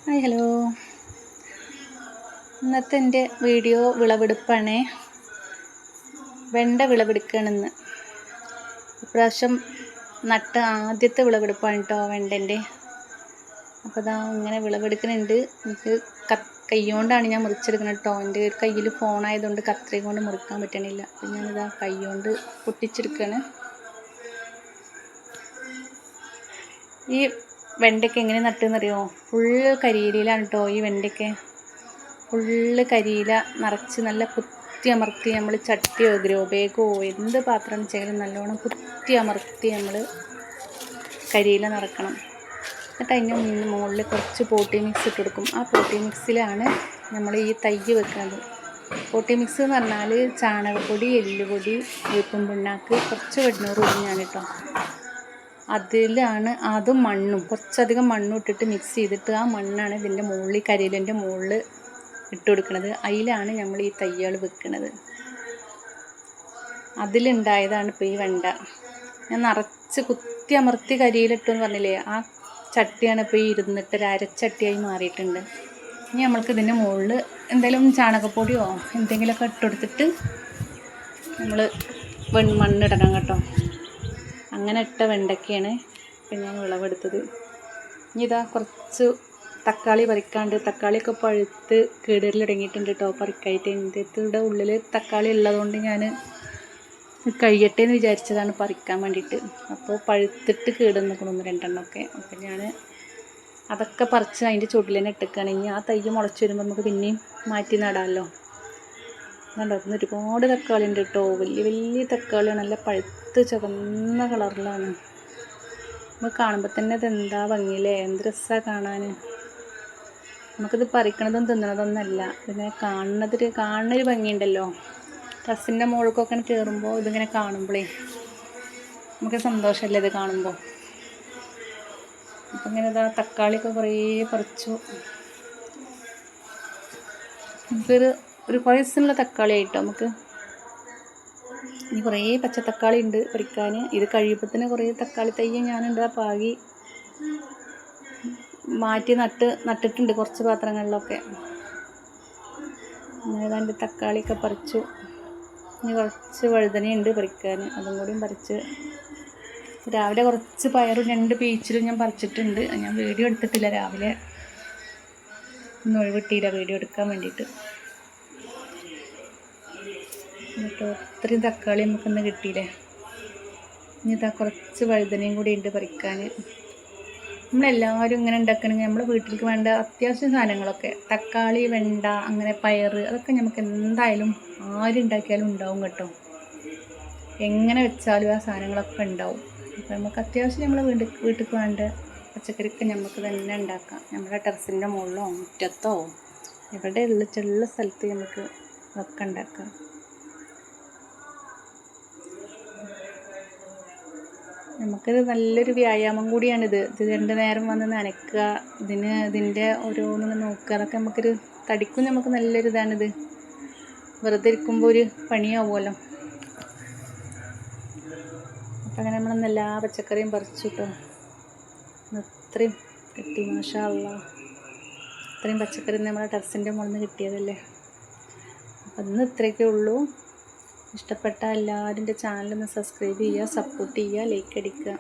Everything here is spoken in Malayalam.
Hi hello. ഇന്നത്തെ എൻ്റെ വീഡിയോ വിളവെടുപ്പാണ്. വെണ്ട വിളവെടുക്കുകയാണെന്ന്. ഇപ്രാവശ്യം നട്ട ആദ്യത്തെ വിളവെടുപ്പാണ് കേട്ടോ വെണ്ടൻ്റെ. അപ്പോൾ ഇതാ ഇങ്ങനെ വിളവെടുക്കുന്നുണ്ട്. എനിക്ക് കൈകൊണ്ടാണ് ഞാൻ മുറിച്ചെടുക്കുന്നത് കേട്ടോ. എൻ്റെ കയ്യിൽ ഫോണായതുകൊണ്ട് കത്രിക കൊണ്ട് മുറിക്കാൻ പറ്റണില്ല. അപ്പം ഞാനിതാ കൈ കൊണ്ട് പൊട്ടിച്ചെടുക്കുകയാണ്. ഈ വെണ്ടയ്ക്ക എങ്ങനെ നട്ടെന്നറിയോ? ഫുള്ള് കരിയിലാണ് കേട്ടോ ഈ വെണ്ടയ്ക്ക. ഫുള്ള് കരിയില നിറച്ച് നല്ല കുത്തി അമർത്തി നമ്മൾ ചട്ടിയോ ഗ്രോ ബാഗോ എന്ത് പാത്രം വെച്ചാലും നല്ലോണം കുത്തി അമർത്തി നമ്മൾ കരിയില നിറക്കണം. എന്നിട്ട് അതിൻ്റെ മുകളിൽ കുറച്ച് പോട്ടി മിക്സ് ഇട്ട് കൊടുക്കും. ആ പോട്ടി മിക്സിലാണ് നമ്മൾ ഈ തൈ വെക്കുന്നത്. പോട്ടി മിക്സ് എന്ന് പറഞ്ഞാൽ ചാണകപ്പൊടി, എല്ലുപൊടി, വേപ്പും പിണ്ണാക്ക്, കുറച്ച് വെണ്ണൂറ് പൊടിഞ്ഞാണ് കേട്ടോ. അതിലാണ് അതും മണ്ണും കുറച്ചധികം മണ്ണും ഇട്ടിട്ട് മിക്സ് ചെയ്തിട്ട് ആ മണ്ണാണ് ഇതിൻ്റെ മുകളിൽ കരിയിലിൻ്റെ മുകളിൽ ഇട്ട് കൊടുക്കുന്നത്. അതിലാണ് നമ്മൾ ഈ തൈകൾ വെക്കുന്നത്. അതിലുണ്ടായതാണ് ഇപ്പോൾ ഈ വെണ്ട. ഞാൻ നിറച്ച് കുത്തി അമർത്തി കരിയിലിട്ടു എന്ന് പറഞ്ഞില്ലേ, ആ ചട്ടിയാണ് ഇപ്പോൾ ഈ ഇരുന്നിട്ട് ഒരു അരച്ചട്ടിയായി മാറിയിട്ടുണ്ട്. ഇനി നമ്മൾക്ക് ഇതിൻ്റെ മുകളിൽ എന്തെങ്കിലും ചാണകപ്പൊടിയോ എന്തെങ്കിലുമൊക്കെ ഇട്ട് കൊടുത്തിട്ട് നമ്മൾ മണ്ണിടണം കേട്ടോ. അങ്ങനെ ഇട്ട വെണ്ടയ്ക്കയാണ് ഇപ്പം ഞാൻ വിളവെടുത്തത്. ഇനി ഇതാ കുറച്ച് തക്കാളി പറിക്കാണ്ട്. തക്കാളിയൊക്കെ പഴുത്ത് കേടൽ തുടങ്ങിയിട്ടുണ്ട് കേട്ടോ. പറിക്കായിട്ട് എൻ്റെ ഉള്ളിൽ തക്കാളി ഉള്ളതുകൊണ്ട് ഞാൻ കഴിയട്ടെ എന്ന് വിചാരിച്ചതാണ് പറിക്കാൻ വേണ്ടിയിട്ട്. അപ്പോൾ പഴുത്തിട്ട് കേടുന്നിക്കണമെന്ന് രണ്ടെണ്ണമൊക്കെ. അപ്പം ഞാൻ അതൊക്കെ പറിച്ച് അതിൻ്റെ ചുവട്ടിൽ തന്നെ ഇട്ടേക്കാണ്. ഇനി ആ തൈ മുളച്ച് വരുമ്പോൾ നമുക്ക് പിന്നെയും മാറ്റി നടാമല്ലോ. കണ്ടോ, ഇന്ന് ഒരുപാട് തക്കാളി ഉണ്ട് കേട്ടോ. വലിയ വലിയ തക്കാളിയാണ്. നല്ല പഴുത്ത് ചുവന്ന കളറിലാണ്. നമുക്ക് കാണുമ്പോൾ തന്നെ ഇതെന്താ ഭംഗിയില്ലേ, എന്ത് രസമാണ് കാണാൻ. നമുക്കിത് പറിക്കണതും തിന്നണതൊന്നല്ല, ഇതിങ്ങനെ കാണുന്നൊരു ഭംഗിയുണ്ടല്ലോ. ടെറസിൻ്റെ മുകൾക്കൊക്കെ കയറുമ്പോൾ ഇതിങ്ങനെ കാണുമ്പോഴേ നമുക്ക് സന്തോഷമല്ലേ ഇത് കാണുമ്പോൾ. അപ്പം ഇങ്ങനെ ഇതാ തക്കാളിയൊക്കെ കുറേ പറിച്ചു. നമുക്കൊരു കുറേ ദിവസമുള്ള തക്കാളി ആയിട്ടോ. നമുക്ക് ഇനി കുറേ പച്ചത്തക്കാളി ഉണ്ട് പറിക്കാൻ. ഇത് കഴിയുമ്പോഴത്തേന് കുറേ തക്കാളി തൈ ഞാനുണ്ട് പാകി മാറ്റി നട്ടിട്ടുണ്ട് കുറച്ച് പാത്രങ്ങളിലൊക്കെ. ഏതാണ്ട് തക്കാളിയൊക്കെ പറിച്ചു. ഇനി കുറച്ച് വഴുതനയുണ്ട് പറിക്കാൻ, അതും കൂടിയും പറിച്ച്. രാവിലെ കുറച്ച് പയറും 2 പീച്ചിലും ഞാൻ പറിച്ചിട്ടുണ്ട്. ഞാൻ വീഡിയോ എടുത്തിട്ടില്ല, രാവിലെ ഒന്നും ഒഴിവിട്ടില്ല വീഡിയോ എടുക്കാൻ വേണ്ടിയിട്ട്. എന്നിട്ട് ഒത്തിരി തക്കാളി നമുക്കിന്ന് കിട്ടിയില്ലേ. ഇനി ഇതാ കുറച്ച് വഴുതനയും കൂടി ഉണ്ട് പറിക്കാൻ. നമ്മളെല്ലാവരും ഇങ്ങനെ ഉണ്ടാക്കണമെങ്കിൽ നമ്മുടെ വീട്ടിലേക്ക് വേണ്ട അത്യാവശ്യം സാധനങ്ങളൊക്കെ, തക്കാളി, വെണ്ട, അങ്ങനെ പയർ, അതൊക്കെ നമുക്ക് എന്തായാലും ആരുണ്ടാക്കിയാലും ഉണ്ടാവും കേട്ടോ. എങ്ങനെ വെച്ചാലും ആ സാധനങ്ങളൊക്കെ ഉണ്ടാവും. അപ്പോൾ നമുക്ക് അത്യാവശ്യം നമ്മളെ വീട്ടിലേക്ക് വേണ്ട പച്ചക്കറിയൊക്കെ നമുക്ക് തന്നെ ഉണ്ടാക്കാം. നമ്മുടെ ടെറസിൻ്റെ മുകളിലോ മുറ്റത്തോ എവിടെ ഉള്ള സ്ഥലത്ത് നമുക്ക് അതൊക്കെ ഉണ്ടാക്കാം. നമുക്കിത് നല്ലൊരു വ്യായാമം കൂടിയാണിത്. ഇത് 2 നേരം വന്ന് നനയ്ക്കുക, ഇതിൻ്റെ ഓരോന്നും നോക്കുക, അതൊക്കെ നമുക്കൊരു തടിക്കും നമുക്ക് നല്ലൊരു ഇതാണിത്. വെറുതെ ഇരിക്കുമ്പോൾ ഒരു പണിയാവുമല്ലോ. അപ്പം അങ്ങനെ നമ്മളൊന്ന് എല്ലാ പച്ചക്കറിയും പറിച്ചു കേട്ടോ. ഇത്രയും കിട്ടി, മാഷാ അല്ലാ. ഇത്രയും പച്ചക്കറി നമ്മുടെ ടെറസിൻ്റെ മുകളിൽ നിന്ന് കിട്ടിയതല്ലേ. അപ്പം ഇന്ന് ഇത്രയൊക്കെ ഉള്ളൂ. ഇഷ്ടപ്പെട്ട എല്ലാവരും എൻ്റെ ചാനലൊന്ന് സബ്സ്ക്രൈബ് ചെയ്യുക, സപ്പോർട്ട് ചെയ്യുക, ലൈക്ക് അടിക്കുക.